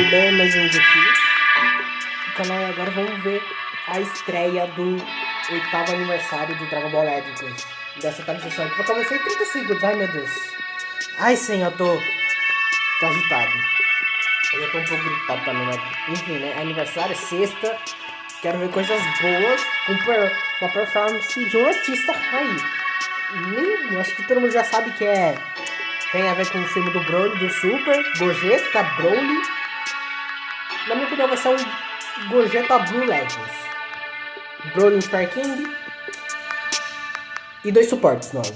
bem, mais um vídeo aqui no canal. E agora vamos ver a estreia do 8º aniversário do Dragon Ball Legends. Dessa atualização aqui. Vai começar em 30 segundos. Ai, meu Deus. Ai, sim, eu tô agitado. Eu tô um pouco gritado também, mas enfim, né? Aniversário, sexta. Quero ver coisas boas com uma performance de um artista aí. Nem, acho que todo mundo já sabe que tem a ver com o filme do Broly, do Super, Gogeta, Broly. Na minha opinião vai ser um Gogeta Blue Legends. Broly Star King. E 2 suportes novos.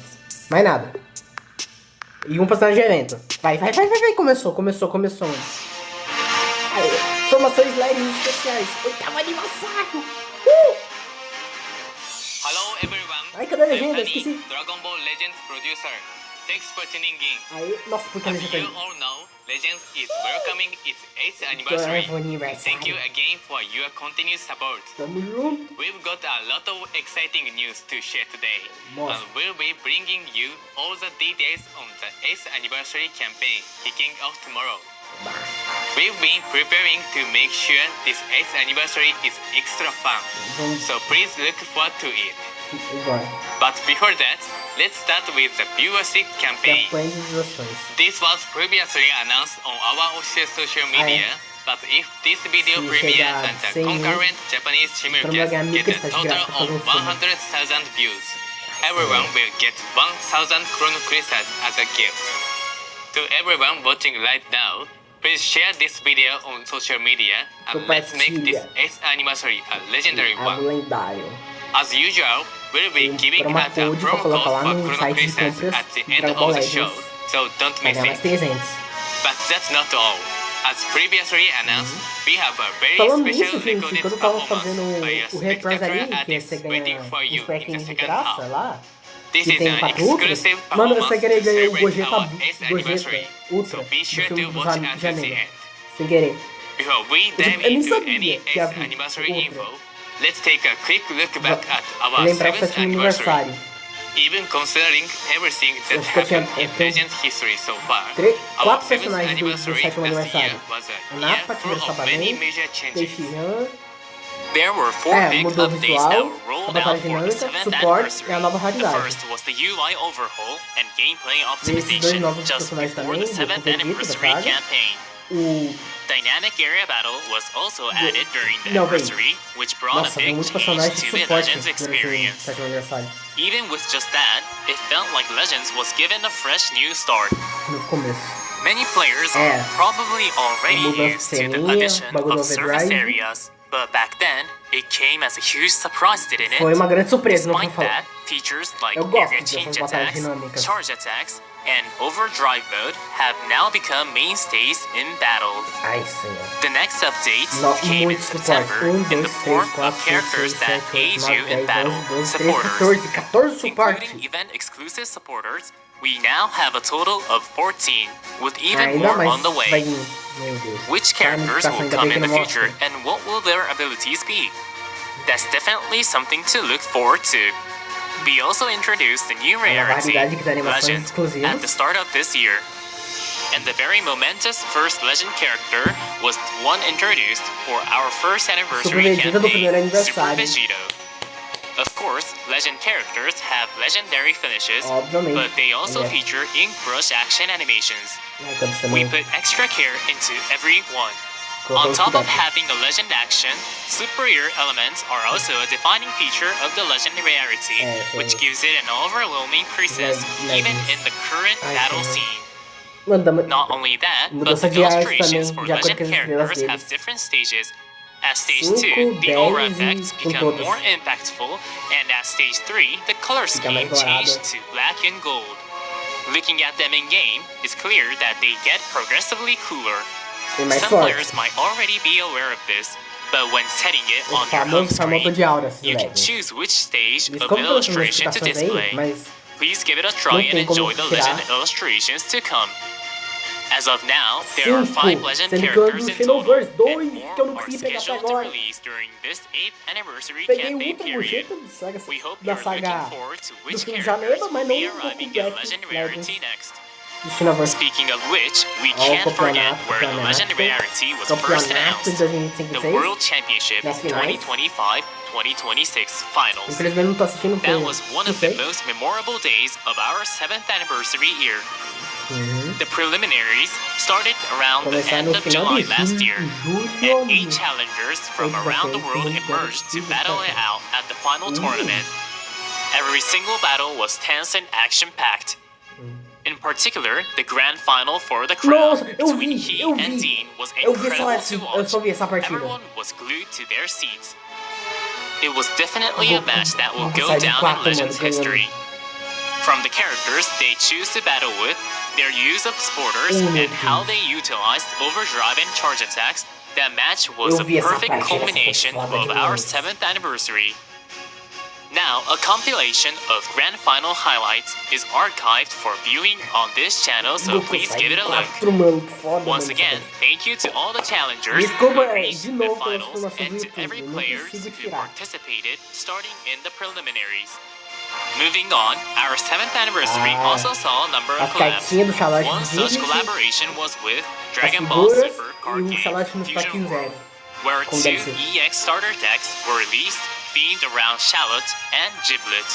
Mais nada. E um personagem de evento. Vai. Começou. Aí, informações leves especiais. 8º aniversário. Hello everyone. Ai, cadê a legenda? I'm Penny, Esqueci. Dragon Ball Legends producer. Thanks for tuning in. Aí, nossa, por que a As legenda you tá aí? all know, Legends is welcoming its 8th anniversary. Thank you again for your continued support. Tamo junto. We've got a lot of exciting news to share today, Nossa. and we'll be bringing you all the details on the 8th anniversary campaign kicking off tomorrow. We've been preparing to make sure this 8th anniversary is extra fun, so please look forward to it. Agora. But before that, let's start with the viewership campaign. Campanha de visualizações. This was previously announced on our official social media, but if this video Se premiere chegar and the 100 concurrent Japanese simulcast ganhar get a 1.000 total graças pra of fazer um filme. 100,000 views, everyone will get 1,000 chrono crystals as a gift. To everyone watching right now, please share this video on social media and let's make this 8th anniversary a legendary Algo one. lendário. As usual, we'll be giving promo out a code pra promo code colocar lá for no chrono site de crystals compras at the do end Dragon Ball of the Legends. show, so don't Vai miss ganhar mais it. 300. But that's not all. As previously announced, we have a very Falando special nisso, gente, recorded quando eu tava performance fazendo by a o Reprise spectacular ali, que artist você waiting ganha for um you Sparking in the de second graça half. lá, This que is tem an 4 ultras, exclusive mano, performance você querer to ganhar o celebrate Gogeta, our 8th anniversary, Ultra so be do sure filme to do watch until the Janeiro, end. sem querer. Before we dive eu nem into sabia any que 8th havia anniversary outra. info, let's take a quick look back at our Lembrar o 7th 7º anniversary. aniversário. Even considering everything that Acho que eu happened tinha- in Legends history so far, 4 our 7th personagens do anniversary 7º last year aniversário. was O a Napa, year que full virou of many Sabamen, major changes. Teixeira, There were 4 big mudou o updates visual, that a were rolled batalha out for the dinâmica, 7th suporte e a anniversary. nova The raridade. first was the UI overhaul and gameplay Esses 2 optimization novos just personagens before também, the do 7th competitivo da anniversary saga. campaign. O... Dynamic area battle was also added during the Não, bem. anniversary, which brought Nossa, a tem big muitos change personagens de to the suporte Legends durante o experience. 7º aniversário. Even with just that, it felt like Legends was given a fresh new start. No começo. Many players are probably already mudança used to the ceninha, addition bagulho of surface overdrive. areas, but back then, it came as a huge surprise, didn't it? Foi uma grande surpresa, não vou Despite falar. that, features like Eu gosto area dessas change batalhas attacks, dinâmicas. charge attacks, and overdrive mode have now become mainstays in battle. Ai, senhor. The next update No, came in muito suporte. September 1, in 2, the 3, form 4, of 5, 6, characters 7, that 8, aid 9, you 10, in battle, 11, 12, 13, supporters. 14 suporte. Including event-exclusive supporters, we now have a total of 14, with even Ainda more mais on the vai way. vir. Meu Deus. Which characters will Ainda come bem in que the não future, mostra. and what will their abilities be? That's definitely something to look forward to. We also introduced the new rarity, variedade de animações Legend, exclusivas. at the start of this year. And the very momentous first Legend character was one introduced for our first anniversary Super Vegeta do primeiro campaign, Super aniversário. Vegito. Of course, Legend characters have legendary finishes, Obviamente. but they also É. feature ink brush action animations. Ai, quando você We não... put extra care into every one. Colocou On top of cuidado. having a legend action, superior elements are also a defining feature of the legend rarity, so- which gives it an overwhelming presence even in the current battle senhor. scene. Mano, dá... Not only that, but Mudança the de arte illustrations também, for de acordo legend com as estrelas characters have deles. different stages. At stage 5, 2, the 10 aura e effects com become todas. more impactful, and at stage 3, the color Fica scheme mais dourada. changed to black and gold. Looking at them in game, it's clear that they get progressively cooler. Tem mais Some forte. players might already be aware of this, but when setting it O on your home famoso screen, de auras, you can Legends. choose which stage Eles of como todas essas illustration to modificações display. aí, mas Please give it a try não and tem como enjoy the tirar. legend illustrations to come. As of now, there are 5, 5 legend sendo que eu characters ando in no total, Xenoverse 2, and que eu não more are consegui pegar até scheduled to agora. release during this 8th anniversary Peguei o campaign último period. Gogeta We hope da you're saga looking forward to do which filme characters Janeiro, will mas be não do arriving in completo Legend Legends. Rarity next. Speaking of which, we can't forget where the Legend Rarity was first announced, the World Championship 2025-2026 Finals. That was one of the most memorable days of our 7th anniversary year. The preliminaries started around the end of July last year, and 8 challengers from around the world emerged to battle it out at the final tournament. Every single battle was tense and action-packed. In particular, the grand final for the crown between he and Dean was incredible to watch. Everyone was glued to their seats. It was definitely a match that will go down in Legends history. From the characters they choose to battle with, their use of sporters, and how they utilized overdrive and charge attacks, that match was a perfect culmination of our 7th anniversary. Now, a compilation of grand final highlights is archived for viewing on this channel, so please give it a look. Once again, thank you to all the challengers who reached the finals and to every player who participated starting in the preliminaries. Moving on, our 7th anniversary also saw a number of collabs. One such collaboration was with Dragon Ball Super card game Fusion World, where 2 EX starter decks were released themed around Shallot and Giblet.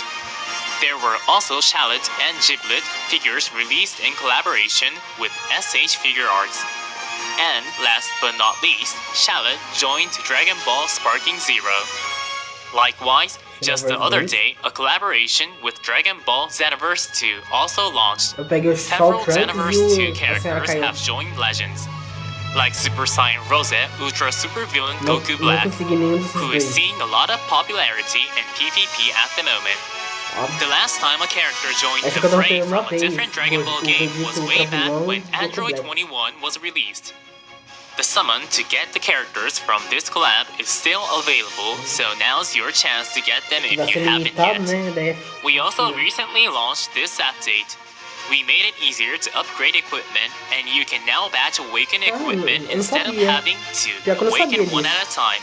There were also Shallot and Giblet figures released in collaboration with SH Figure Arts. And last but not least, Shallot joined Dragon Ball Sparking Zero. Likewise, just the other day, a collaboration with Dragon Ball Xenoverse 2 also launched. Several Xenoverse 2 characters have joined Legends, like Super Saiyan Rose Ultra Super Villain Goku Black, who is seeing a lot of popularity in PvP at the moment. The last time a character joined the fray from a different Dragon Ball game was way back when Android 21 was released. The summon to get the characters from this collab is still available, so now's your chance to get them if you haven't yet. We also recently launched this update. We made it easier to upgrade equipment, and you can now batch awaken equipment instead of having to awaken one at a time.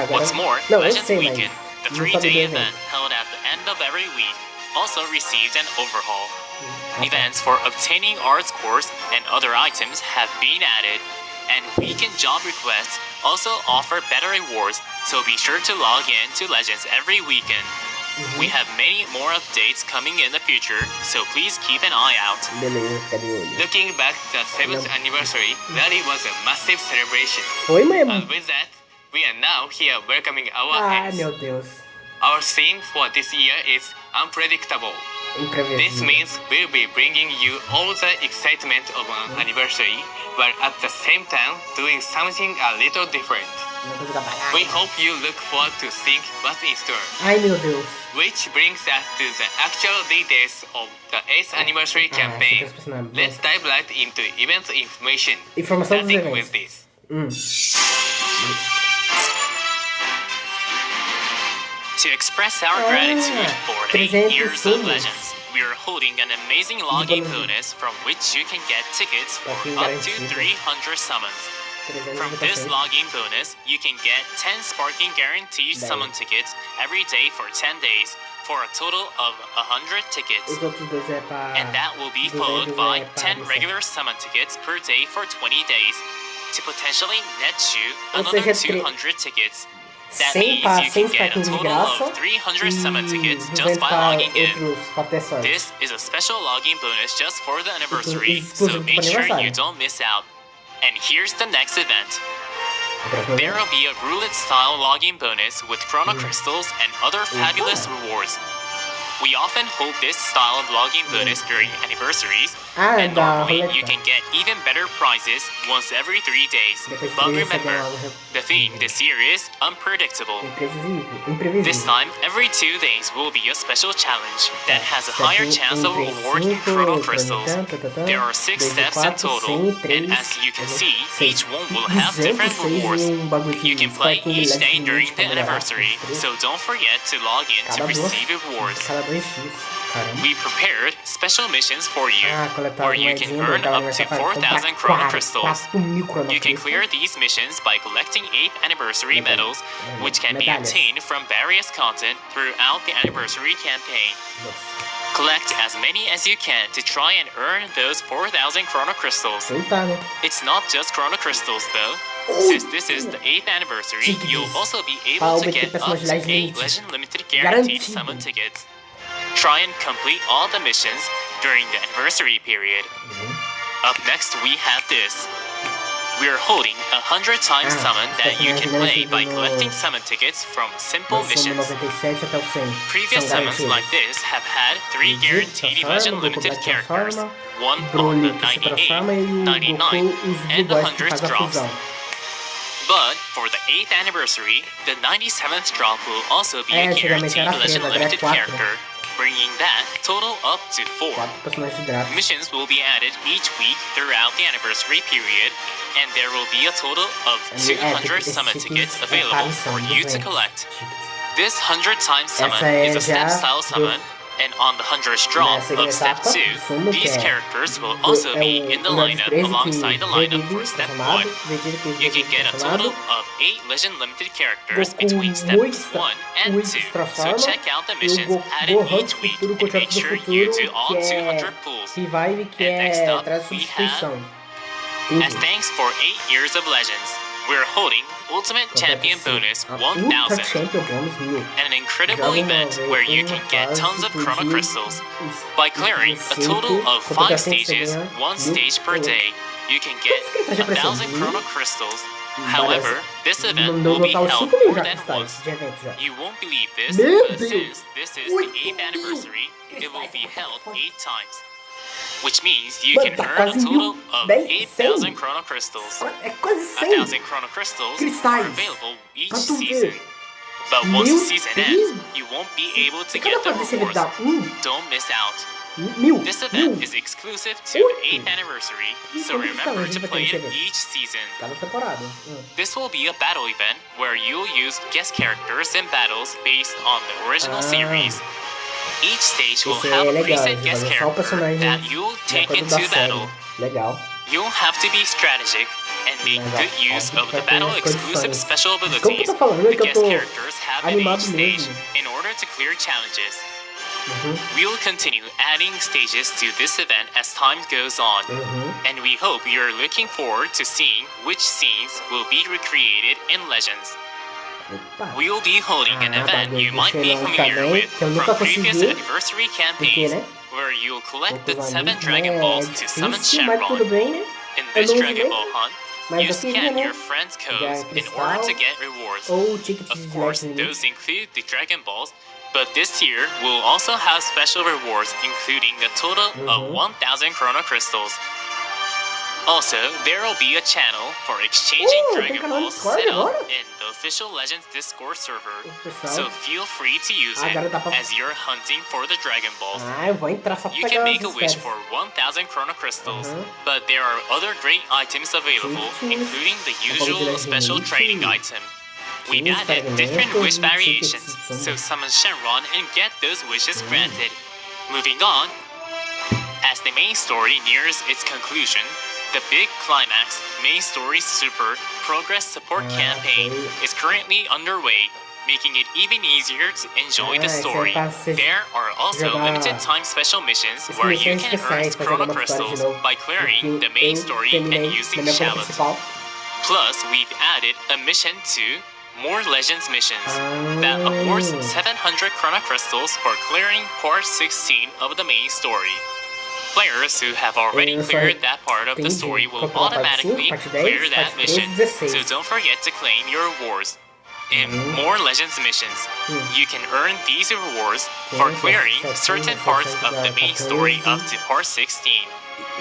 What's more, Legends Weekend, the 3-day event held at the end of every week, also received an overhaul. Events for obtaining arts cores and other items have been added, and weekend job requests also offer better rewards, so be sure to log in to Legends every weekend. We have many more updates coming in the future, so please keep an eye out. Looking back at the 7th anniversary, that it was a massive celebration. And with that, we are now here welcoming our guests. Our theme for this year is unpredictable. This means we'll be bringing you all the excitement of an anniversary, while at the same time doing something a little different. We hope you look forward to seeing what's in store. Which brings us to the actual details of the 8th anniversary campaign. Let's dive right into event information, starting with this. To express our gratitude for 8 years of Legends, we are holding an amazing login bonus from which you can get tickets for up to 300 summons. From this login bonus, you can get 10 Sparking Guaranteed summon tickets every day for 10 days, for a total of 100 tickets. And that will be followed by 10 regular summon tickets per day for 20 days, to potentially net you another 200 tickets. That means you can get a total of 300 summon tickets just by logging in. This is a special login bonus just for the anniversary, so make sure you don't miss out. And here's the next event. There will be a roulette-style login bonus with chrono crystals and other fabulous rewards. We often hold this style of login bonus during anniversaries, and normally you can get even better prizes once every 3 days. But remember, the theme this year is unpredictable. This time, every 2 days will be a special challenge that has a higher chance of awarding chrono crystals. There are 6 steps in total, and as you can see, each one will have different rewards. You can play each day during the anniversary, so don't forget to log in to receive rewards. We prepared special missions for you, where you can earn up to 4,000 chrono crystals. You can clear these missions by collecting 8th anniversary medals, which can be obtained from various content throughout the anniversary campaign. Collect as many as you can to try and earn those 4,000 Chrono Crystals. Tentar, né? It's not just Chrono Crystals though. Since this is the 8th anniversary, you'll also be able to get up to 8 Legend Limited Guaranteed Summon tickets. Try and complete all the missions during the anniversary period. Up next we have this. We're holding 100 times summon that you can play by collecting summon tickets from simple missions. 97 até o 100. Previous summons like this have had 3 guaranteed Legend Limited characters, one on the 98, 99, and the 100th drops. But for the 8th anniversary, the 97th drop will also be a guaranteed Legend Limited character, bringing that total up to 4. Missions will be added each week throughout the anniversary period, and there will be a total of 200 summon tickets available for you to collect. This 100 times summon is a step style summon, and on the 100th drop of step 2, these characters will also be in the lineup alongside the lineup for step 1. You can get a total of 8 Legend Limited characters between steps 1 and 2, so check out the missions added each week and make sure you do all 200 pulls. And next up, we have, as thanks for 8 years of Legends, we're holding Ultimate Champion Bonus 1000, an incredible event where you can get tons of Chrono Crystals. By clearing a total of 5 stages, 1 stage per day, you can get 1,000 Chrono Crystals. However, this event will be held more than once. You won't believe this, but since this is the 8th anniversary, it will be held 8 times. Which means you can earn a total of 8,000 Chrono Crystals. 1,000 Chrono Crystals are available each season. But once the season ends, you won't be able to get the rewards. Don't miss out. This event is exclusive to the 8th anniversary, so remember to play it each season. This will be a battle event where you'll use guest characters in battles based on the original series. Each stage will have a preset guest character that you'll take into battle. You'll have to be strategic and make good use of the battle exclusive special abilities the guest characters have in each stage in order to clear challenges. We'll continue adding stages to this event as time goes on, and we hope you're looking forward to seeing which scenes will be recreated in Legends. We'll be holding an event you might be familiar with from previous anniversary campaigns, where you'll collect the 7 Dragon Balls to summon Shenron. In this Dragon Ball hunt, you scan your friend's codes in order to get rewards. Of course, those include the Dragon Balls, but this year we'll also have special rewards including a total of 1,000 Chrono Crystals. Also, there will be a channel for exchanging Dragon Balls set up in the official Legends Discord server, so feel free to use it as you're hunting for the Dragon Balls. You can make a wish for 1,000 Chrono Crystals, but there are other great items available, including the usual special trading item. We've added different wish variations, so summon Shenron and get those wishes granted. Moving on, as the main story nears its conclusion, the big climax main story super progress support campaign is currently underway, making it even easier to enjoy the story. There are also limited time special missions where you can earn Chrono Crystals by clearing the main story and using Shallot. Plus, we've added a mission to More Legends missions that awards 700 Chrono Crystals for clearing part 16 of the main story. Players who have already cleared that part of the story will automatically clear that mission, so don't forget to claim your rewards. In More Legends missions, you can earn these rewards for clearing certain parts of the main story up to part 16.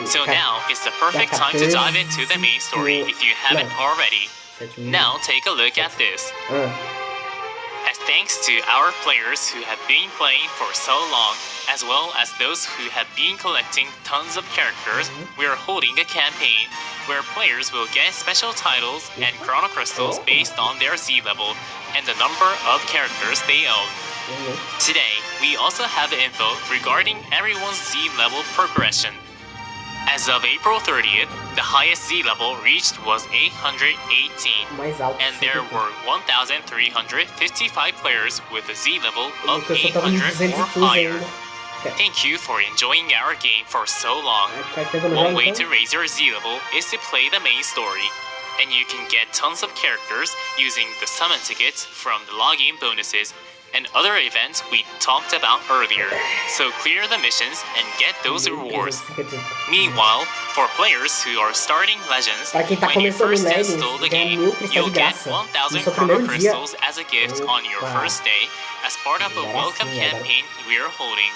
So now is the perfect time to dive into the main story if you haven't already. Now take a look at this. As thanks to our players who have been playing for so long, as well as those who have been collecting tons of characters, we are holding a campaign where players will get special titles and Chrono Crystals based on their Z level and the number of characters they own. Today, we also have info regarding everyone's Z level progression. As of April 30th, the highest Z level reached was 818, and there were 1,355 players with a Z level of 800 or higher. Thank you for enjoying our game for so long. One way to raise your Z level is to play the main story, and you can get tons of characters using the summon tickets from the login bonuses and other events we talked about earlier. So clear the missions and get those rewards. Meanwhile, for players who are starting Legends, when you first install the game, you'll get 1,000 Chrono Crystals as a gift on your first day as part of a welcome campaign we are holding.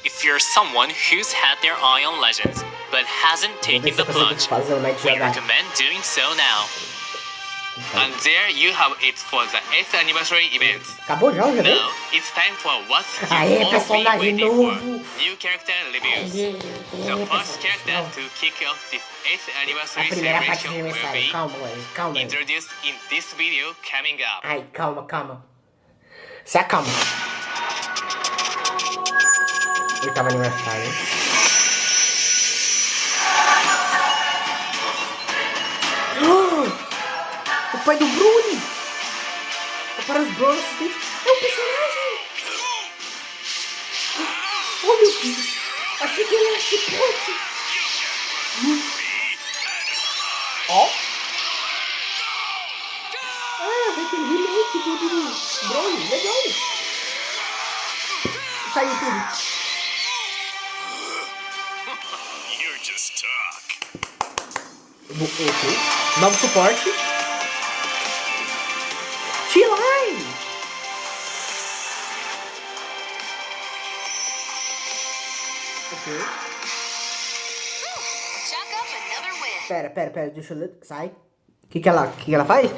If you're someone who's had their eye on Legends but hasn't taken the plunge, we recommend doing so now. And there you have it for the 8th anniversary event. Acabou já o evento? Now, it's time for what Aê, you've all been personagem waiting novo! for. New character reviews. The first character to kick off this 8th A anniversary primeira parte celebration de will aniversário. be Calma, mãe. Calma aí. introduced in this video coming up. Ai, calma, calma. Se acalma. 8º aniversário. O pai do Bruni! Para os Bros, é um personagem! Oh meu Deus! Achei que ele era chicote! Ó! Ah, vai ter remake do Bruni, legal! Saiu tudo! You just talk. Ok. Novo suporte. T-Line! Ok. Pera, deixa eu ler. Sai. O que ela faz?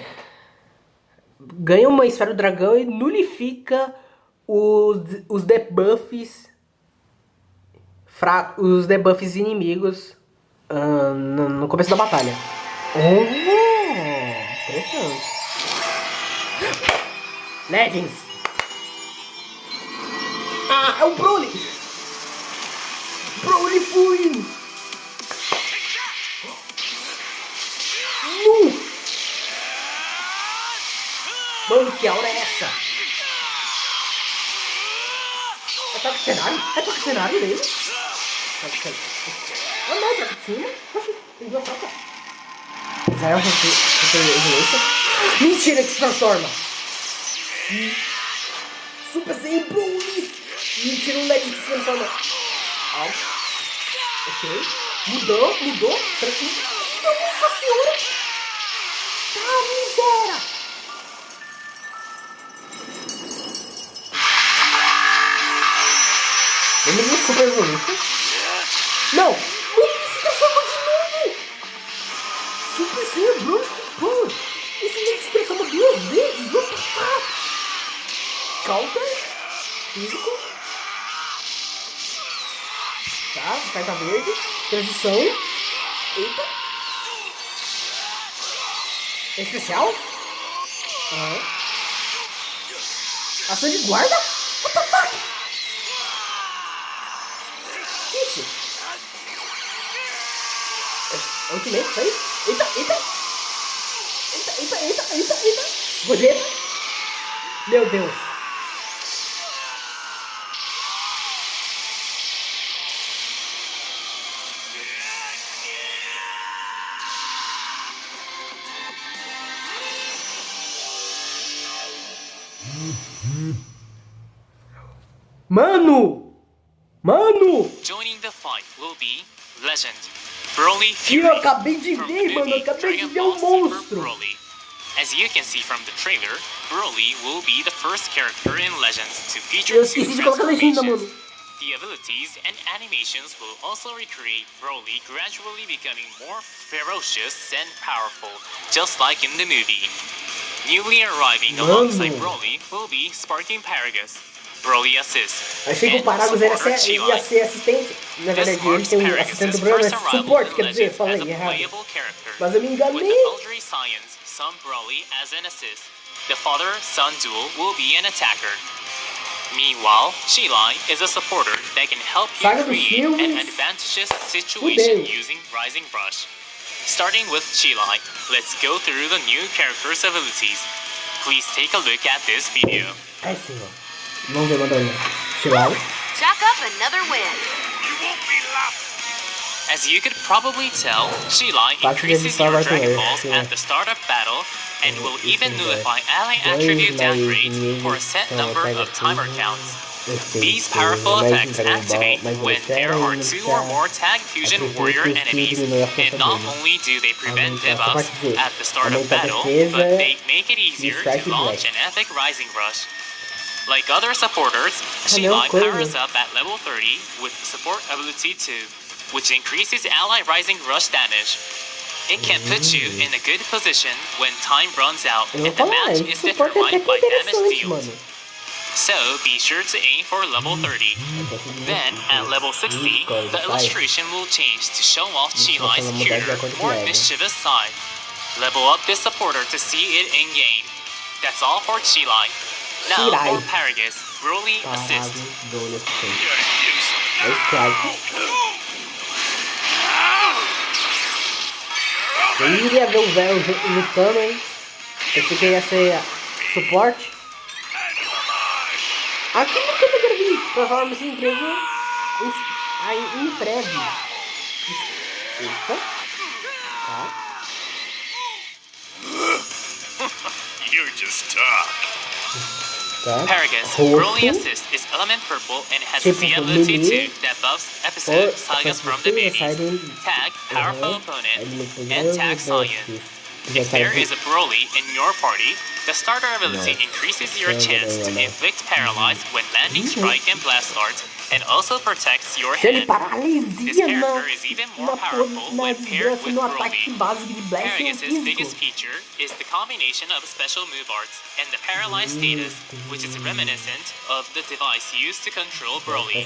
Ganha uma esfera do dragão e nulifica os debuffs os debuffs inimigos no começo da batalha. Interessante. Legends. Ah, é o Broly. Broly fui. Mano, que aura é essa? É toque de cenário? É toque de cenário mesmo? Ah não, toque de cima. Tem duas trocas. Zero Resolution. Mentira que se transforma. Super Saiyan Broly. Mentira, um LED que se transforma. Ok. Mudou. Nossa senhora. Tá, miséria. Lembra do Super Evolution? Não! Ele se transformou de novo! Super Saiyan Broly ficou! Esse ele se transformou 2 vezes! What the fuck? Counter? Físico? Tá, carta verde. Transição. Eita! É especial? Ação de guarda? What the fuck? Isso? Ultimate, isso aí? Eita! Gojeta? Meu Deus! Mano! Joining the fight will be Legend. Broly Eu acabei de ver, mano. Eu acabei de ver um monstro. Broly. As you can see from the trailer, Broly will be the first character in Legends to feature Eu two esqueci de colocar a legenda, mano. transformations. The abilities and animations will also recreate Broly gradually becoming more ferocious and powerful, just like in the movie. Newly arriving alongside Broly will be Sparking Paragus, Broly Assist, Achei que o and Paragus ia supporter ser Chi-Lai. assistente. Na This verdade, ele marks tem um assistente do Bruno, Paragus' mas first suporte, arrival quer in dizer, Legends falei as a errado. playable character. Mas eu me With the enganei. Eldritch Science, some Broly as an assist. The father-son duel will be an attacker. Meanwhile, Chi-Lai is a supporter that can help you Saga dos create an filmes. advantageous situation Fudeu. using Rising Brush. Starting with Chi-Lai, let's go through the new character's abilities. Please take a look at this video. Ai, senhor. Vamos ver, manda olhar. Chi-Lai. Chalk up another win. You won't be laughing. As you could probably tell, Sheila increases your Dragon Balls at the start of battle and will even nullify ally attribute downgrades for a set number of timer counts. These powerful effects activate when there are 2 or more tag fusion warrior enemies, and not only do they prevent debuffs at the start of battle, but they make it easier to launch an epic Rising Rush. Like other supporters, Sheila powers up at level 30 with support ability 2, which increases ally Rising Rush damage. It can put you in a good position when time runs out and the match is determined by damage dealt. So be sure to aim for level 30. Then, at level 60, the illustration will change to show off Chilai's cuter, more mischievous side. Level up this supporter to see it in-game. That's all for Chilai. Now for Paragus, Broly assist. Eu iria ver o velho lutando, hein? Pensei que ia ser suporte. Aqui no que eu vi performance incrível em prédio. Eita. Tá. You're just talk. Paragus, Broly Assist is element purple and has the ability to that buffs episode Sagas from the babies, tag powerful opponent, and tag science. If there is a Broly in your party, the starter ability increases your chance to inflict paralyze when landing strike and blast darts, and also protects your hand. This character is even more powerful when paired with Broly. Paragus' biggest feature is the combination of special move arts and the paralyzed status, which is reminiscent of the device used to control Broly.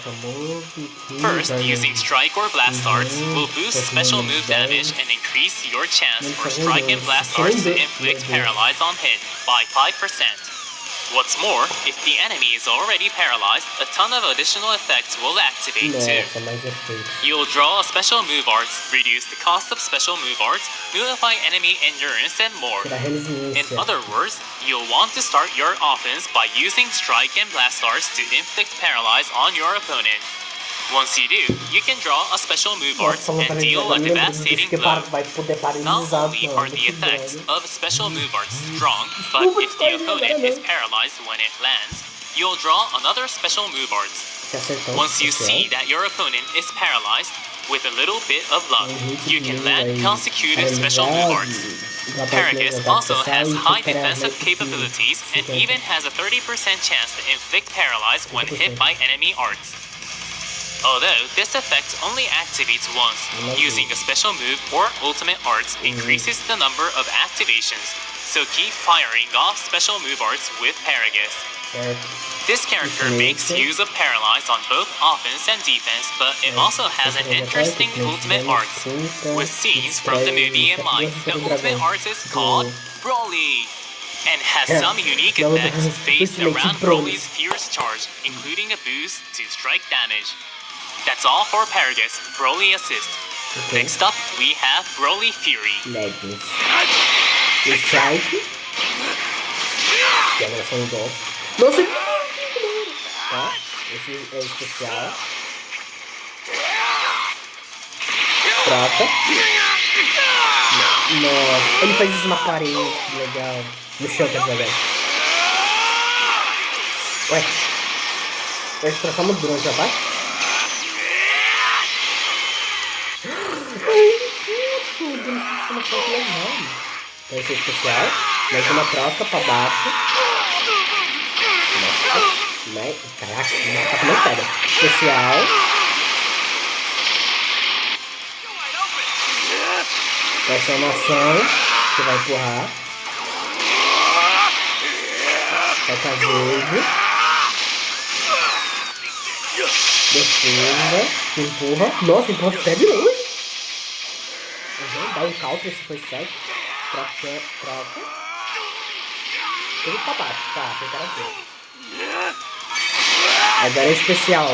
First, using strike or blast darts will boost special move damage and increase your chance for strike and blast darts to inflict paralyze on hit by 5%. What's more, if the enemy is already paralyzed, a ton of additional effects will activate too. You'll draw a special move arts, reduce the cost of special move arts, nullify enemy endurance, and more. In other words, you'll want to start your offense by using strike and blast arts to inflict paralyze on your opponent. Once you do, you can draw a special move arts and deal a devastating blow. Not only are the effects of special move arts strong, but if the opponent is paralyzed when it lands, you'll draw another special move arts. Once you see that your opponent is paralyzed, with a little bit of luck, you can land consecutive special move arts. Paragus also has high defensive capabilities and even has a 30% chance to inflict paralyze when hit by enemy arts. Although this effect only activates once, using a special move or ultimate arts increases the number of activations, so keep firing off special move arts with Paragus. This character makes use of Paralyze on both offense and defense, but it also has an interesting ultimate arts. With scenes from the movie in mind, the ultimate arts is called Broly, and has some unique effects based around Broly's fierce charge, including a boost to strike damage. That's all for Paragus, Broly Assist. Next up, we have Broly Fury. Strike. Geração do Nossa! Tá? Esse é especial. Prata. Nossa, ele faz isso na parede, que legal. No chão, quer dizer. Ué. Vai trocar no drone, já vai? Vai ser especial. Mais uma troca pra baixo. Nossa. Caraca, tá com mais pedra. Especial. Vai ser uma ação que vai empurrar. Vai ficar verde. Defesa. Empurra. Nossa, empurra até de longe. Dá um counter se for certo. Troca. Tudo pra baixo. Tá, tem cara aqui. Agora é especial.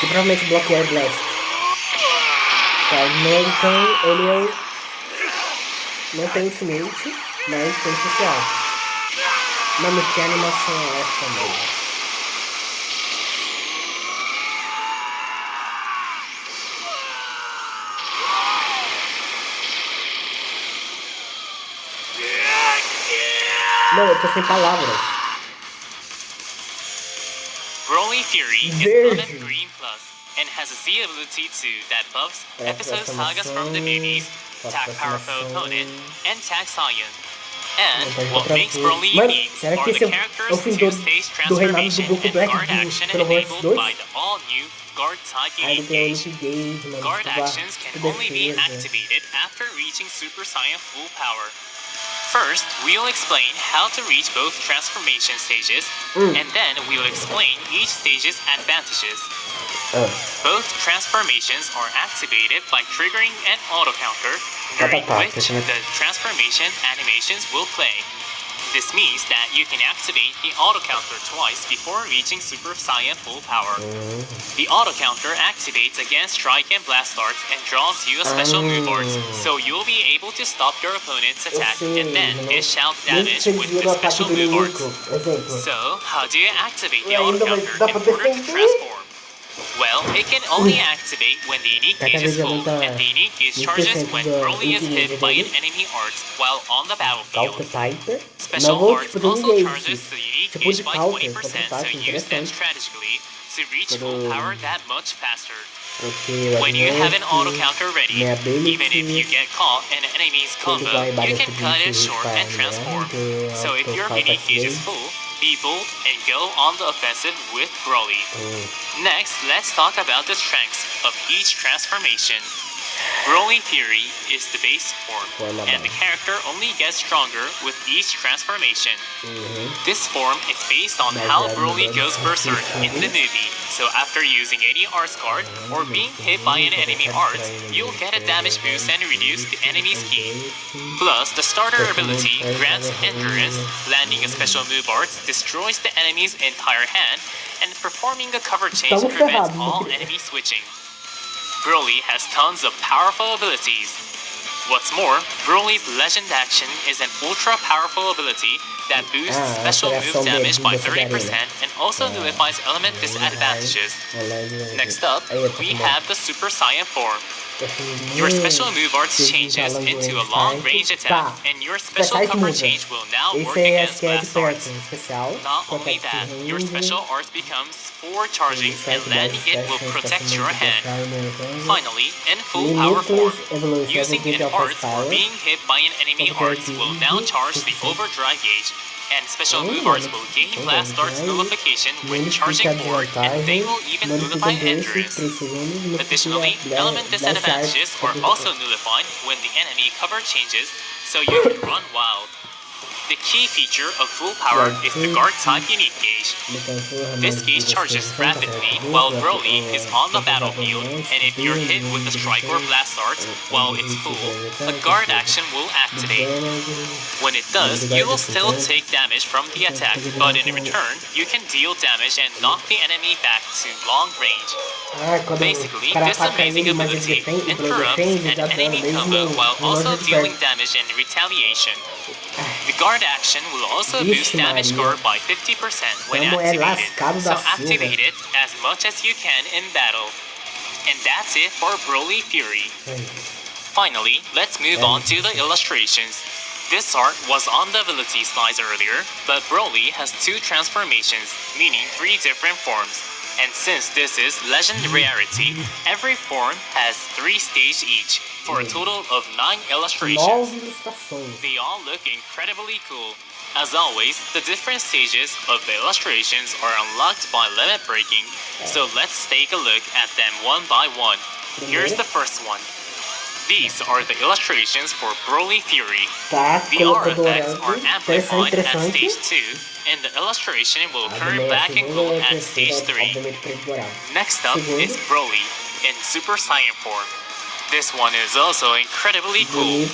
Que provavelmente bloqueia o Blast. Tá, então ele é o... Não tem ultimate, mas tem especial. Mano, que animação é essa, mano? Não, eu tô sem palavras. Broly Fury is Verde. Lemon Green Plus and has a Z ability too that buffs episode sagas from the movies, tag powerful opponent, and tag Saiyan. And what makes Broly Mano, unique será are que the esse é o character's fim do two-stage reinado do transformation Goku and Black guard do action Final Fantasy enabled 2? by the all-new guard type Aí ele unique tem o gauge. Unique Gauge, mano. Guard tipo, actions can tipo only be defesa. activated after reaching Super Saiyan full power. First, we'll explain how to reach both transformation stages, and then we'll explain each stage's advantages. Both transformations are activated by triggering an auto counter, during which the transformation animations will play. This means that you can activate the auto counter twice before reaching Super Saiyan full power. The auto counter activates against strike and blast arts and draws you a special move arts, so you'll be able to stop your opponent's attack and then dish out damage with the special move arts. Exemplo. So, how do you activate the E auto ainda vai counter dar in pra order to defender? transform? Well, it can only activate when the unique gauge is full, and the unique gauge charges when Broly is hit by an enemy art while on the battlefield. Counter Piper. Special Não vou, arts tipo, also engage. charges the unique Tipo gauge de by counter, 20%, so contra-ataque, use them interessante. strategically to reach full power that much faster. Porque When you have an auto counter ready, minha ability, even if you get caught in an enemy's combo, you can cut it short and transform. So if your unique gauge is full, be bold and go on the offensive with Broly. Next, let's talk about the strengths of each transformation. Broly Fury is the base form, and the character only gets stronger with each transformation. This form is based on how Broly goes berserk in the movie, so after using any arts card or being hit by an enemy art, you'll get a damage boost and reduce the enemy's ki. Plus, the starter ability grants endurance, landing a special move art destroys the enemy's entire hand, and performing a cover change prevents all enemy switching. Broly has tons of powerful abilities. What's more, Broly's legend action is an ultra powerful ability that boosts special move damage by 30% and also nullifies element disadvantages. Next up, we have the Super Saiyan form. Your special move arts changes into a long range attack, and your special cover change will now work against blast arts. Not only that, your special art becomes 4 charging, and landing it will protect your hand. Finally, in full power form, using an art or being hit by an enemy art will now charge the overdrive gauge, and special move arts will gain blast arts nullification when charging forward, and they will even nullify endurance. Additionally, element disadvantages are also nullified when the enemy cover changes, so you can run wild. The key feature of full power is the guard type unique gauge. This gauge charges rapidly while Broly is on the battlefield, and if you're hit with a strike or blast art while it's full, a guard action will activate. When it does, you will still take damage from the attack, but in return, you can deal damage and knock the enemy back to long range. Basically, this amazing ability interrupts an enemy combo while also dealing damage and retaliation. The guard action will also boost damage score by 50% when activated, so activate it as much as you can in battle. And that's it for Broly Fury. Finally, let's move on to the illustrations. This art was on the ability slides earlier, but Broly has 2 transformations, meaning 3 different forms. And since this is Legend Rarity, every form has 3 stages each, for a total of 9 illustrations. They all look incredibly cool. As always, the different stages of the illustrations are unlocked by limit breaking, so let's take a look at them one by one. Here's the first one. These are the illustrations for Broly Fury. The aura effects are amplified at stage 2, and the illustration will turn black and gold at stage 3. Next up is Broly in Super Saiyan form. This one is also incredibly cool.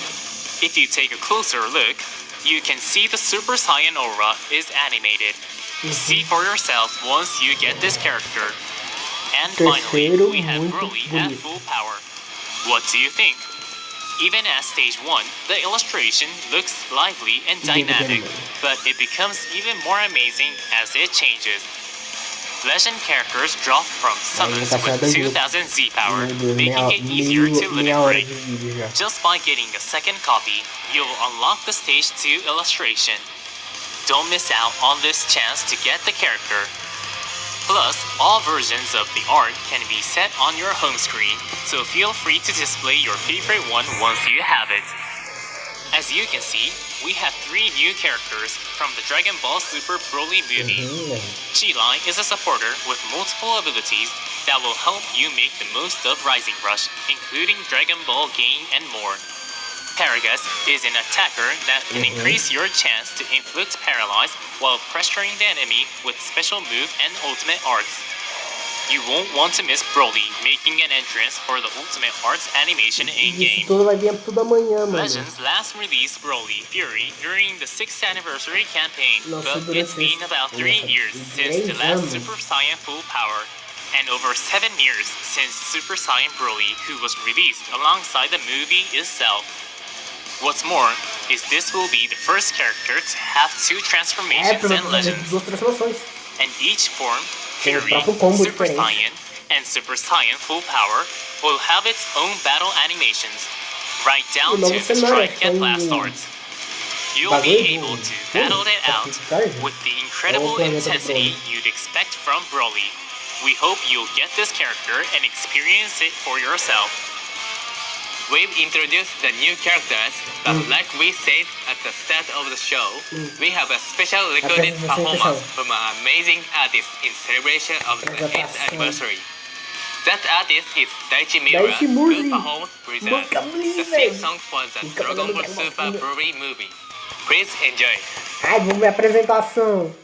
If you take a closer look, you can see the Super Saiyan aura is animated. See for yourself once you get this character. And finally, we have Broly at full power. What do you think? Even at stage 1, the illustration looks lively and dynamic, but it becomes even more amazing as it changes. Legend characters drop from summons with 2000 Z power, making it easier to limit break. Just by getting a second copy, you'll unlock the stage 2 illustration. don't miss out on this chance to get the character. Plus, all versions of the art can be set on your home screen, so feel free to display your favorite one once you have it. As you can see, we have 3 new characters from the Dragon Ball Super Broly movie. Chi-Lai is a supporter with multiple abilities that will help you make the most of Rising Rush, including Dragon Ball Gain and more. Paragus is an attacker that can increase your chance to inflict paralyze while pressuring the enemy with special move and ultimate arts. You won't want to miss Broly making an entrance for the ultimate arts animation in-game. Tudo vai vir tudo amanhã, mano. Legends last released Broly Fury during the 6th anniversary campaign, but it's been about 3 years since the last Super Saiyan full power, and over 7 years since Super Saiyan Broly, who was released alongside the movie itself. What's more, is this will be the first character to have 2 transformations and legends, and each form, Fury, Super Saiyan, and Super Saiyan Full Power, will have its own battle animations, right down to the strike and blast arts. You'll be able to battle it out with the incredible intensity you'd expect from Broly. We hope you'll get this character and experience it for yourself. We've introduced the new characters, but like we said at the start of the show, we have a special recorded performance from an amazing artist in celebration of the 8th anniversary. That artist is Daichi Miura, who performed with the theme song for the Dragon Ball Super Broly movie. Please enjoy. Ai, vamos ver a apresentação.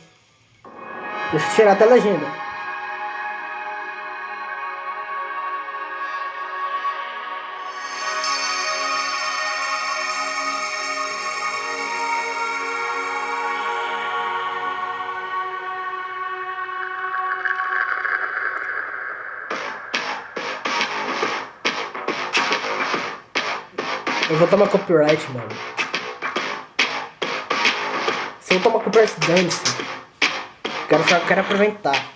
Deixa eu tirar até a legenda. Eu vou tomar copyright, mano. Se eu tomar copyright, dane-se. Quero aproveitar.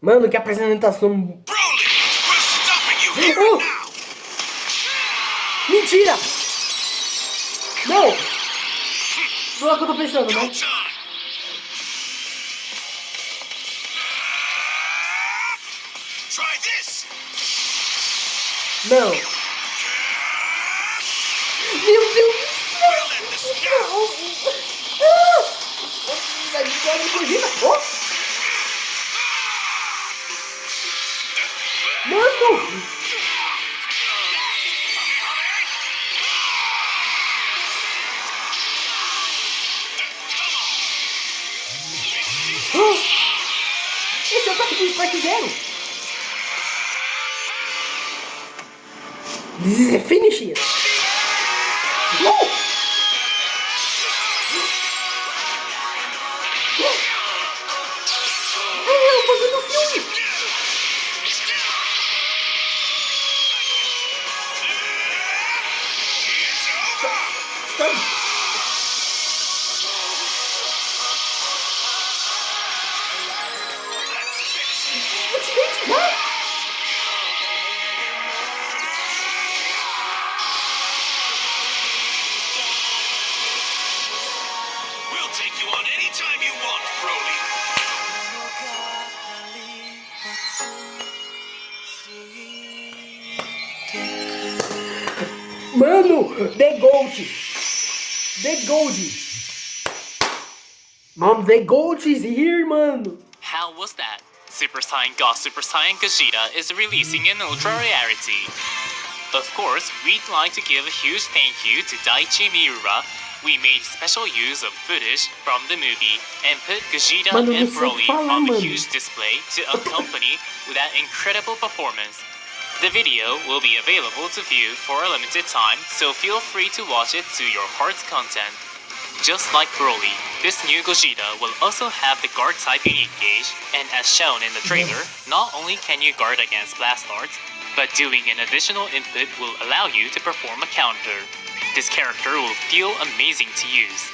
Mano, que apresentação. Oh! Mentira! Não! Não é o que eu tô pensando, né? Não! Meu Deus! Não! Mano! Esse é o ataque do Strike Zero! Finish it! Eu vou fazer no filme! Mano, The Gold. The Gold. Mano, The Gold is here, mano. How was that? Super Saiyan God Super Saiyan Gogeta is releasing an ultra rarity. Of course, we'd like to give a huge thank you to Daichi Miura. We made special use of footage from the movie and put Gogeta Mano, and não sei Broly falar, on the mano. huge display to accompany that incredible performance. The video will be available to view for a limited time, so feel free to watch it to your heart's content. Just like Broly, this new Gogeta will also have the guard type unique gauge, and as shown in the trailer, not only can you guard against blast arts, but doing an additional input will allow you to perform a counter. This character will feel amazing to use.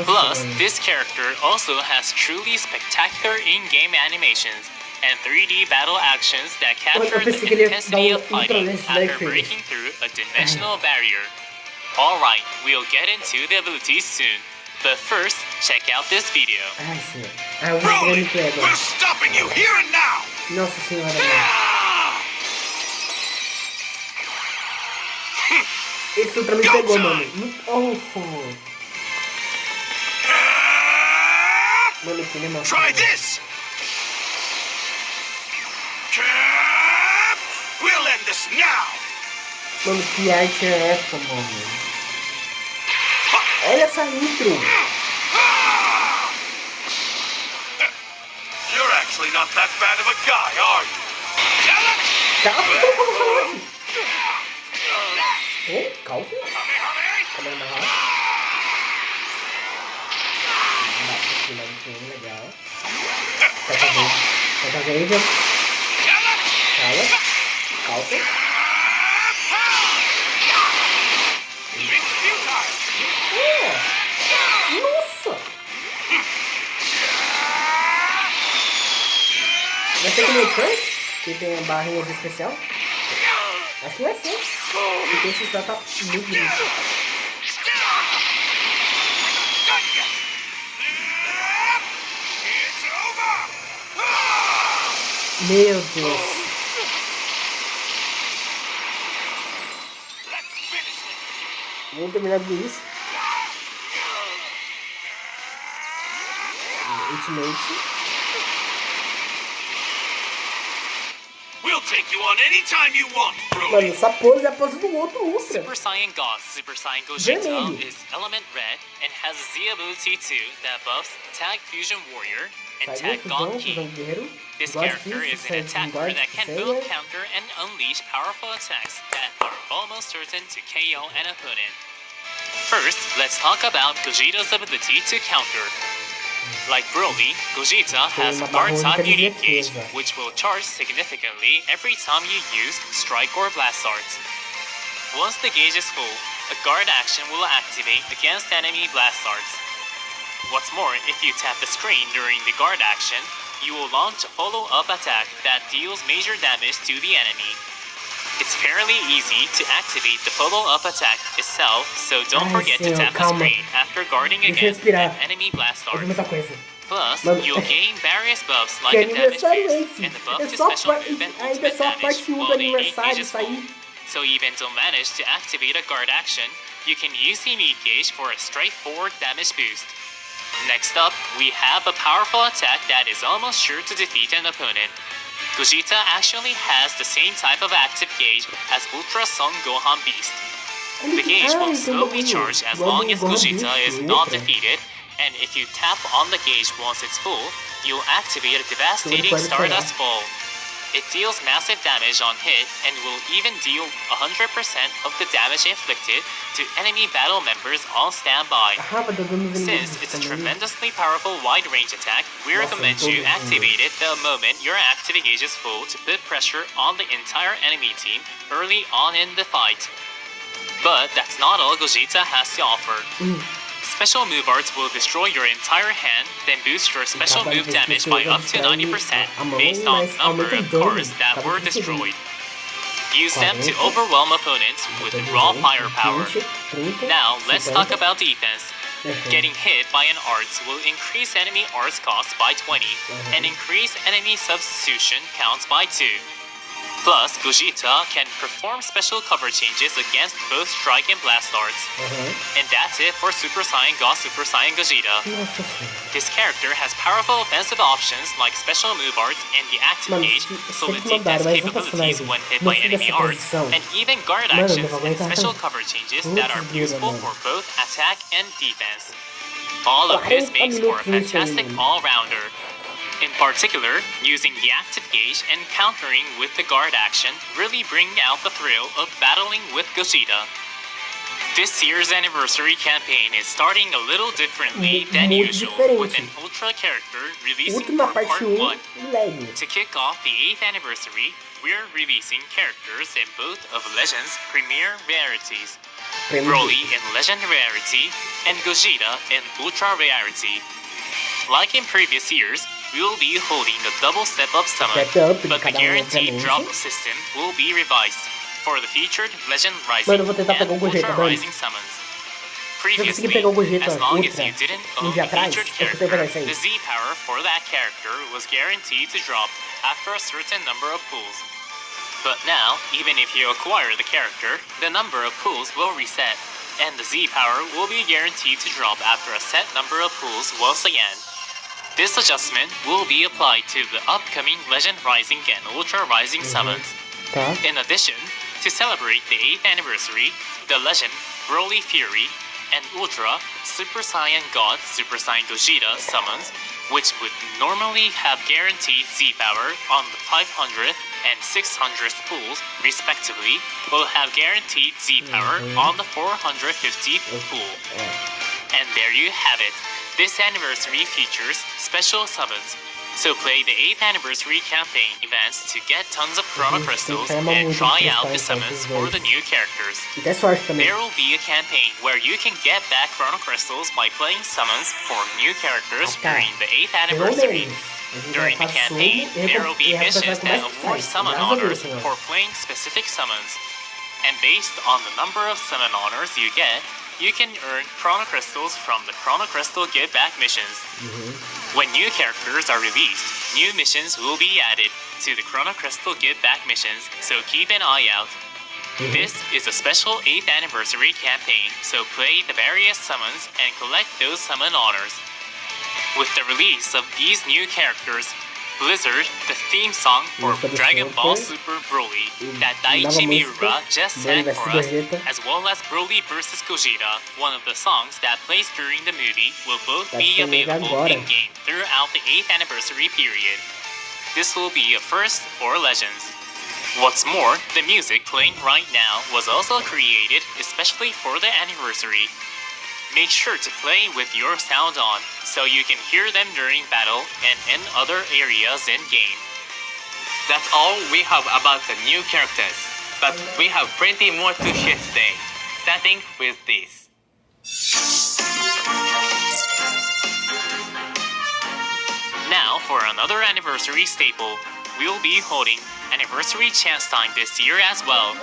Plus, this character also has truly spectacular in-game animations and 3D battle actions that capture the intensity of fighting after breaking through a dimensional barrier. Alright, we'll get into the abilities soon, but first, check out this video. Ai, senhor. Ah, eu vou Broly, gameplay agora. we're stopping you here and now. Nossa senhora, mano. Esse ultra me pegou, mano. Oh, mano, que nem nossa. Try this. We'll end this now. Mano, que arte é essa, mano? Olha essa intro. You're actually not that bad of a guy, are you? Calma. Oh, calma. Calma na roda. Legal. Pega verde. Calma. Nossa! Vai ser que nem o Trunks, que tem a barrinha de especial? Acho que vai ser. Porque esse está muito bonito. Meu Deus. Vamos terminar com isso. Ultimate. We'll take you on anytime you want, Mano, Broly. essa pose é a pose do outro Ultra. Super Saiyan God Super Saiyan Gogeta Vermelho. is element red and has a Z ability 2 that buffs Tag Fusion Warrior and Tag Gon Ki. This character is an attacker that can both counter and unleash powerful attacks that are almost certain to KO an opponent. First, let's talk about Gogeta's ability to counter. Like Broly, Gogeta has a guard type unique gauge, which will charge significantly every time you use Strike or Blast Arts. Once the gauge is full, a guard action will activate against enemy Blast Arts. What's more, if you tap the screen during the guard action, you will launch a follow-up attack that deals major damage to the enemy. It's fairly easy to activate the follow-up attack itself, so don't forget to tap the screen after guarding against an enemy Blast Art. Plus, you'll gain various buffs like a damage boost and the buff to special move and ultimate damage while the unique gauge is full. So even don't manage to activate a guard action, you can use the unique gauge for a straightforward damage boost. Next up, we have a powerful attack that is almost sure to defeat an opponent. Gogeta actually has the same type of active gauge as Ultra Son Gohan Beast. The gauge will slowly charge as long as Gogeta is not defeated, and if you tap on the gauge once it's full, you'll activate a devastating Stardust Ball. It deals massive damage on hit and will even deal 100% of the damage inflicted to enemy battle members on standby. Since it's a tremendously powerful wide-range attack, we recommend you activate it the moment your active gauge is full to put pressure on the entire enemy team early on in the fight. But that's not all Gogeta has to offer. Special move arts will destroy your entire hand, then boost your special move damage by up to 90% based on number of cards that were destroyed. Use them to overwhelm opponents with raw firepower. Now, let's talk about defense. Getting hit by an arts will increase enemy arts cost by 20 and increase enemy substitution counts by 2. Plus, Gogeta can perform special cover changes against both Strike and Blast arts. And that's it for Super Saiyan God Super Saiyan Gogeta. This character has powerful offensive options like special move arts and the active gauge, solid defense capabilities when hit by enemy arts, and even guard actions and special cover changes that are useful for both attack and defense. All of this makes for a fantastic all-rounder. In particular, using the active gauge and countering with the guard action really bring out the thrill of battling with Gogeta. This year's anniversary campaign is starting a little differently than usual, with an Ultra character releasing for Part 1. To kick off the 8th anniversary, we're releasing characters in both of Legends Premier Rarities. Broly in Legend Rarity, and Gogeta in Ultra Rarity. Like in previous years, we will be holding the double step-up summon, but the guaranteed drop system will be revised for the featured Legend Rising and Ultra Rising summons. Previously, as long as you didn't own the featured character, the Z power for that character was guaranteed to drop after a certain number of pulls. But now, even if you acquire the character, the number of pulls will reset, and the Z power will be guaranteed to drop after a set number of pulls once again. This adjustment will be applied to the upcoming Legend Rising and Ultra Rising summons. In addition, to celebrate the 8th anniversary, the Legend, Broly Fury, and Ultra, Super Saiyan God, Super Saiyan Gogeta summons, which would normally have guaranteed Z power on the 500th and 600th pulls, respectively, will have guaranteed Z power on the 450th pull. And there you have it. This anniversary features special summons, so play the 8th anniversary campaign events to get tons of Chrono Crystals and try out the summons for the new characters. There will be a campaign where you can get back Chrono Crystals by playing summons for new characters during the 8th anniversary. During the campaign, there will be missions that award summon honors for playing specific summons. And based on the number of summon honors you get, you can earn Chrono Crystals from the Chrono Crystal Give Back missions. When new characters are released, new missions will be added to the Chrono Crystal Give Back missions, so keep an eye out. This is a special 8th anniversary campaign, so play the various summons and collect those summon honors. With the release of these new characters, Blizzard, the theme song for Dragon Ball Super Broly that Daichi Miura just sang for us, as well as Broly vs. Gogeta, one of the songs that plays during the movie, will both be available in-game throughout the 8th anniversary period. This will be a first for Legends. What's more, the music playing right now was also created especially for the anniversary. Make sure to play with your sound on, so you can hear them during battle and in other areas in-game. That's all we have about the new characters, but we have plenty more to share today, starting with this. Now for another anniversary staple, we'll be holding Anniversary Chance Time this year as well.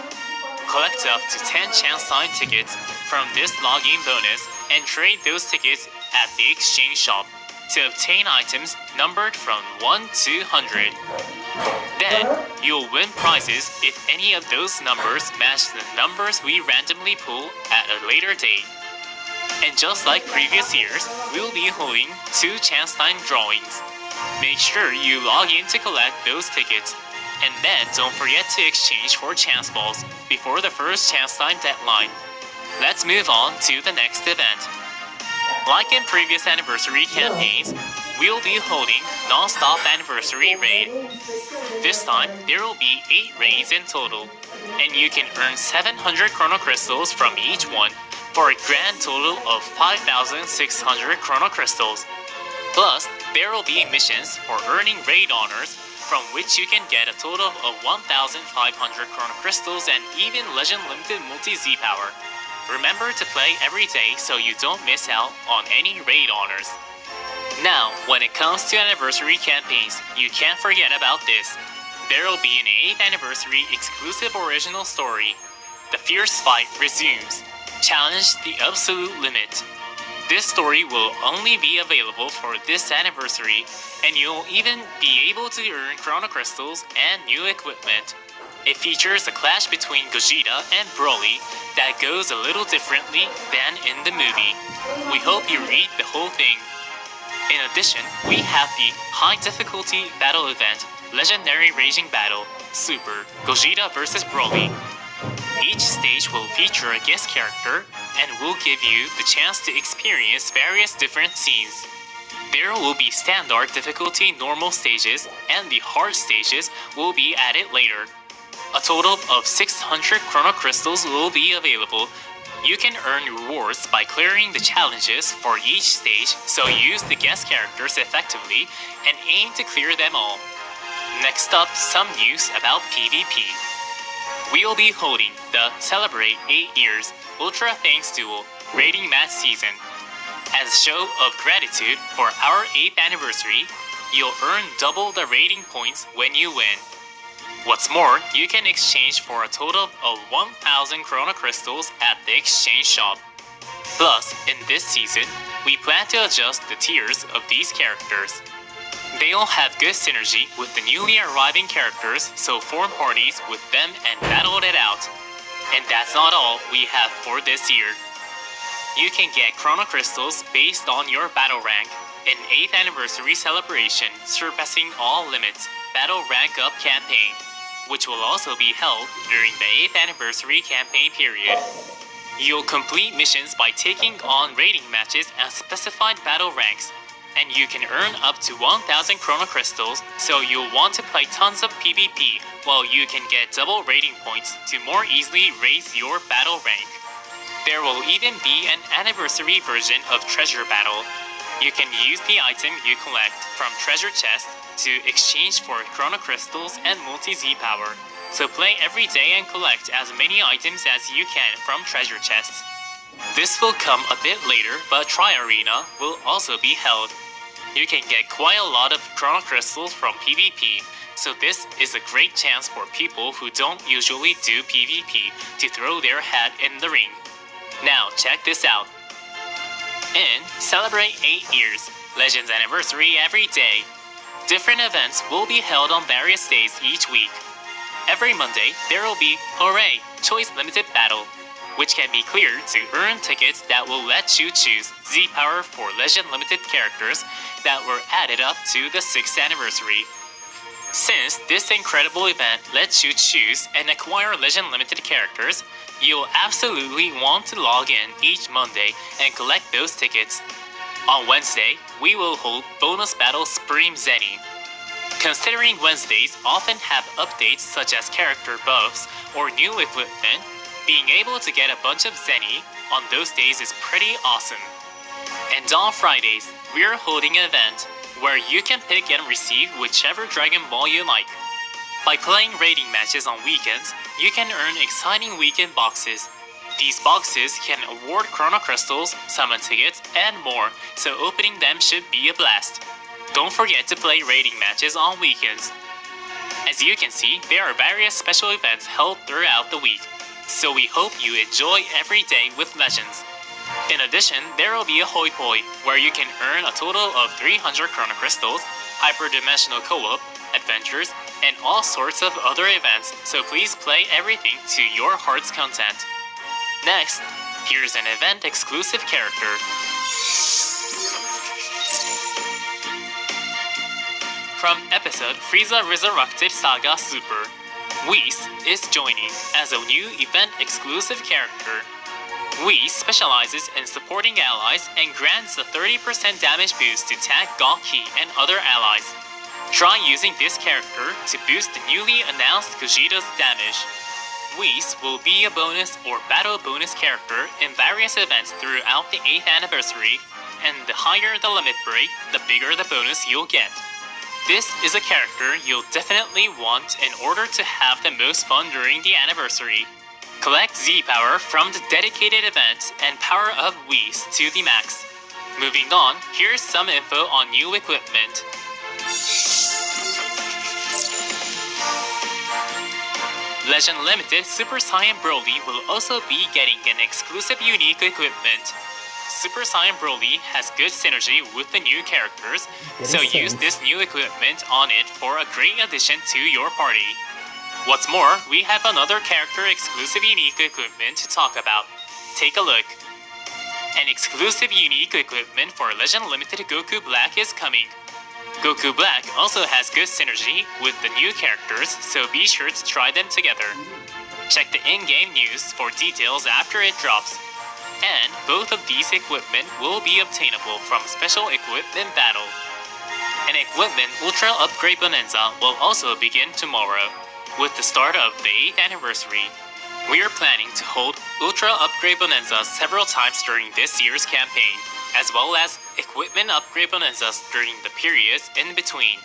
Collect up to 10 Chance Time tickets from this login bonus and trade those tickets at the exchange shop to obtain items numbered from 1 to 100. Then, you'll win prizes if any of those numbers match the numbers we randomly pull at a later date. And just like previous years, we'll be holding 2 chance time drawings. Make sure you log in to collect those tickets, and then don't forget to exchange for chance balls before the first chance time deadline. Let's move on to the next event. Like in previous anniversary campaigns, we'll be holding non-stop anniversary raid. This time, there will be 8 raids in total, and you can earn 700 Chrono Crystals from each one for a grand total of 5,600 Chrono Crystals. Plus, there will be missions for earning raid honors, from which you can get a total of 1,500 Chrono Crystals and even Legend Limited Multi-Z Power. Remember to play every day so you don't miss out on any raid honors. Now, when it comes to anniversary campaigns, you can't forget about this. There will be an 8th anniversary exclusive original story. The Fierce Fight resumes. Challenge the absolute limit. This story will only be available for this anniversary, and you'll even be able to earn Chrono Crystals and new equipment. It features a clash between Gogeta and Broly that goes a little differently than in the movie. We hope you read the whole thing. In addition, we have the high difficulty battle event, Legendary Raging Battle, Super, Gogeta vs Broly. Each stage will feature a guest character and will give you the chance to experience various different scenes. There will be standard difficulty normal stages, and the hard stages will be added later. A total of 600 Chrono Crystals will be available. You can earn rewards by clearing the challenges for each stage, so use the guest characters effectively and aim to clear them all. Next up, some news about PvP. We will be holding the Celebrate 8 Years Ultra Thanks Duel rating match season. As a show of gratitude for our 8th anniversary, you'll earn double the rating points when you win. What's more, you can exchange for a total of 1,000 Chrono Crystals at the exchange shop. Plus, in this season, we plan to adjust the tiers of these characters. They all have good synergy with the newly arriving characters, so form parties with them and battle it out. And that's not all we have for this year. You can get Chrono Crystals based on your battle rank, an 8th anniversary celebration surpassing all limits battle rank up campaign, which will also be held during the 8th anniversary campaign period. You'll complete missions by taking on rating matches at specified battle ranks, and you can earn up to 1,000 Chrono Crystals, so you'll want to play tons of PvP while you can get double rating points to more easily raise your battle rank. There will even be an anniversary version of Treasure Battle. You can use the item you collect from treasure chests to exchange for Chrono Crystals and Multi-Z Power. So play every day and collect as many items as you can from treasure chests. This will come a bit later, but Tri-Arena will also be held. You can get quite a lot of Chrono Crystals from PvP, so this is a great chance for people who don't usually do PvP to throw their hat in the ring. Now check this out. In Celebrate 8 Years, Legends Anniversary every day, different events will be held on various days each week. Every Monday, there will be Hooray! Choice Limited Battle, which can be cleared to earn tickets that will let you choose Z-Power for Legend Limited characters that were added up to the 6th anniversary. Since this incredible event lets you choose and acquire Legend Limited characters, you'll absolutely want to log in each Monday and collect those tickets. On Wednesday, we will hold Bonus Battle Supreme Zenny. Considering Wednesdays often have updates such as character buffs or new equipment, being able to get a bunch of Zenny on those days is pretty awesome. And on Fridays, we're holding an event where you can pick and receive whichever Dragon Ball you like. By playing rating matches on weekends, you can earn exciting weekend boxes. These boxes can award Chrono Crystals, summon tickets, and more, so opening them should be a blast. Don't forget to play rating matches on weekends. As you can see, there are various special events held throughout the week, so we hope you enjoy every day with Legends. In addition, there will be a Hoi Poi, where you can earn a total of 300 Chrono Crystals, hyperdimensional co-op, adventures, and all sorts of other events, so please play everything to your heart's content. Next, here's an event-exclusive character. From episode Frieza Resurrected Saga Super, Whis is joining as a new event-exclusive character. Whis specializes in supporting allies and grants a 30% damage boost to tank Gaki and other allies. Try using this character to boost the newly announced Gogeta's damage. Whis will be a bonus or battle bonus character in various events throughout the 8th anniversary, and the higher the limit break, the bigger the bonus you'll get. This is a character you'll definitely want in order to have the most fun during the anniversary. Collect Z-Power from the dedicated events and power up Whis to the max. Moving on, here's some info on new equipment. Legend Limited Super Saiyan Broly will also be getting an exclusive unique equipment. Super Saiyan Broly has good synergy with the new characters, so use this new equipment on it for a great addition to your party. What's more, we have another character-exclusive unique equipment to talk about. Take a look. An exclusive unique equipment for Legend Limited Goku Black is coming. Goku Black also has good synergy with the new characters, so be sure to try them together. Check the in-game news for details after it drops. And both of these equipment will be obtainable from Special Equipment Battle. An Equipment Ultra Upgrade Bonanza will also begin tomorrow, with the start of the 8th anniversary. We are planning to hold Ultra Upgrade Bonanzas several times during this year's campaign, as well as Equipment Upgrade Bonanzas during the periods in between.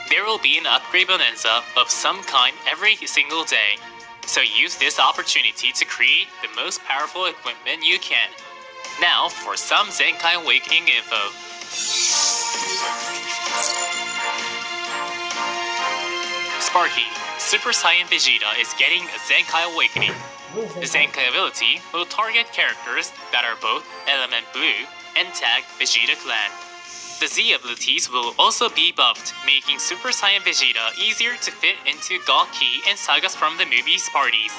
There will be an Upgrade Bonanza of some kind every single day, so use this opportunity to create the most powerful equipment you can. Now for some Zenkai Awakening info. Sparky, Super Saiyan Vegeta is getting a Zenkai Awakening. The Zenkai ability will target characters that are both Element Blue and tag Vegeta Clan. The Z abilities will also be buffed, making Super Saiyan Vegeta easier to fit into Gaki and Sagas from the movie's parties.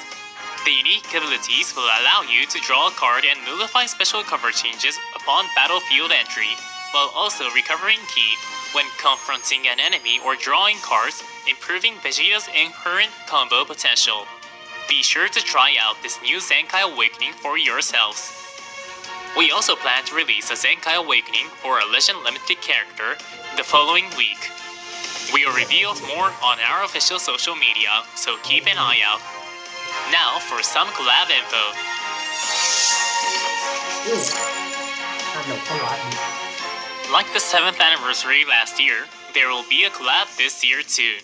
The unique abilities will allow you to draw a card and nullify special cover changes upon battlefield entry, while also recovering ki when confronting an enemy or drawing cards, improving Vegeta's inherent combo potential. Be sure to try out this new Zenkai Awakening for yourselves. We also plan to release a Zenkai Awakening for a Legend Limited character the following week. We will reveal more on our official social media, so keep an eye out. Now for some collab info. Like the 7th anniversary last year, there will be a collab this year too.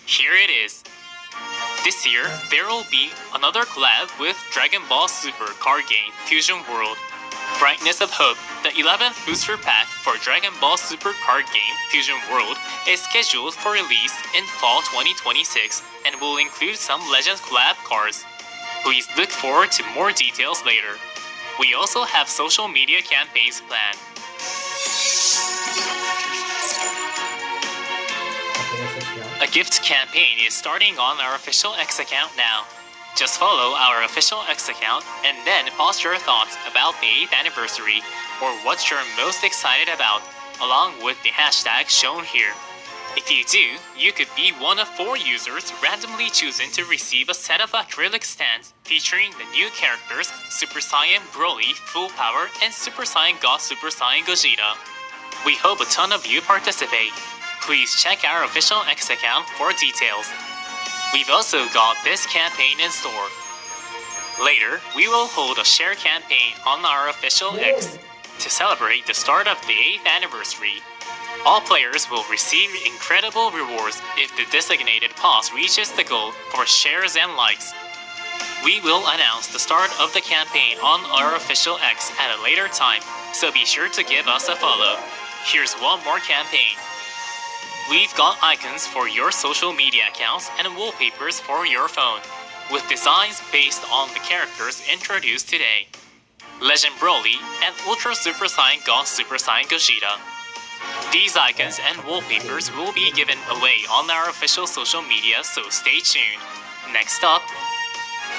Here it is. This year, there will be another collab with Dragon Ball Super card game Fusion World. Brightness of Hope, the 11th booster pack for Dragon Ball Super card game Fusion World, is scheduled for release in fall 2026 and will include some Legends collab cards. Please look forward to more details later. We also have social media campaigns planned. A gift campaign is starting on our official X account now. Just follow our official X account and then post your thoughts about the 8th anniversary or what you're most excited about, along with the hashtag shown here. If you do, you could be one of 4 users randomly chosen to receive a set of acrylic stands featuring the new characters Super Saiyan Broly Full Power and Super Saiyan God Super Saiyan Gogeta. We hope a ton of you participate. Please check our official X account for details. We've also got this campaign in store. Later, we will hold a share campaign on our official X to celebrate the start of the 8th anniversary. All players will receive incredible rewards if the designated pause reaches the goal for shares and likes. We will announce the start of the campaign on our official X at a later time, so be sure to give us a follow. Here's one more campaign. We've got icons for your social media accounts and wallpapers for your phone, with designs based on the characters introduced today. Legend Broly and Ultra Super Saiyan God Super Saiyan Gogeta. These icons and wallpapers will be given away on our official social media, so stay tuned. Next up,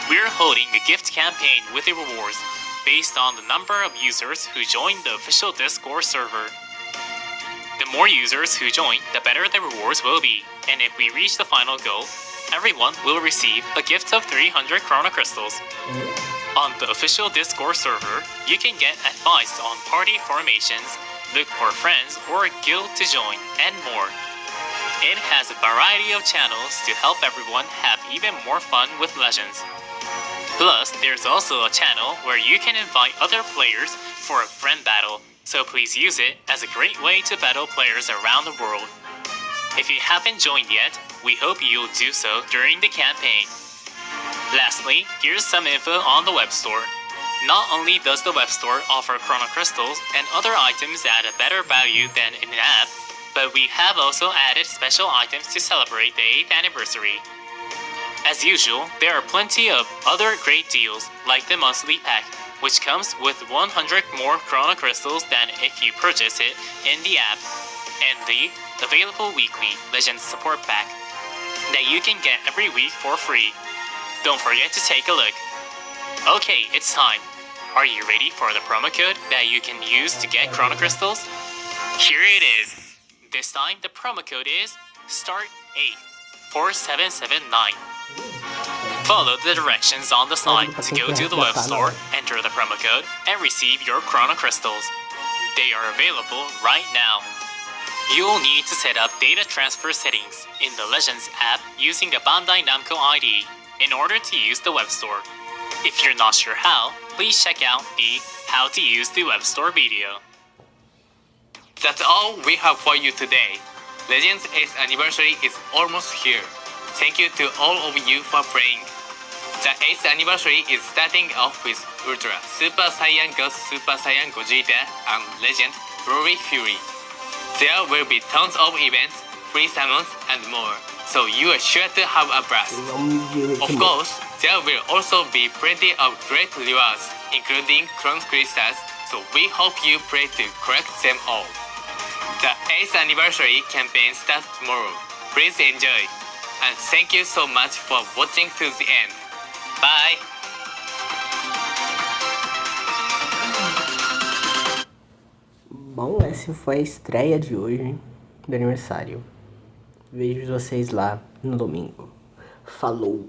we're holding a gift campaign with the rewards based on the number of users who joined the official Discord server. The more users who join, the better the rewards will be, and if we reach the final goal, everyone will receive a gift of 300 Chrono Crystals. On the official Discord server, you can get advice on party formations, look for friends or a guild to join, and more. It has a variety of channels to help everyone have even more fun with Legends. Plus, there's also a channel where you can invite other players for a friend battle, so please use it as a great way to battle players around the world. If you haven't joined yet, we hope you'll do so during the campaign. Lastly, here's some info on the web store. Not only does the web store offer Chrono Crystals and other items at a better value than in an app, but we have also added special items to celebrate the 8th anniversary. As usual, there are plenty of other great deals, like the monthly pack, which comes with 100 more Chrono Crystals than if you purchase it in the app, and the available weekly Legends support pack. that you can get every week for free. Don't forget to take a look. Okay, it's time. Are you ready for the promo code that you can use to get Chrono Crystals? Here it is. This time the promo code is START84779. Follow the directions on the slide to go to the web store, enter the promo code, and receive your Chrono Crystals. They are available right now. You will need to set up data transfer settings in the Legends app using the Bandai Namco ID in order to use the web store. If you're not sure how, please check out the How to Use the Web Store video. That's all we have for you today. Legends 8th anniversary is almost here. Thank you to all of you for playing. The 8th anniversary is starting off with Ultra Super Saiyan Ghost Super Saiyan Gogeta and Legend Broly Fury. There will be tons of events, free summons, and more, so you are sure to have a blast. Of course, there will also be plenty of great rewards, including Chrono Crystals, so we hope you play to collect them all. The 8th anniversary campaign starts tomorrow. Please enjoy. And thank you so much for watching to the end. Bye! Bom, essa foi a estreia de hoje do aniversário. Vejo vocês lá no domingo. Falou!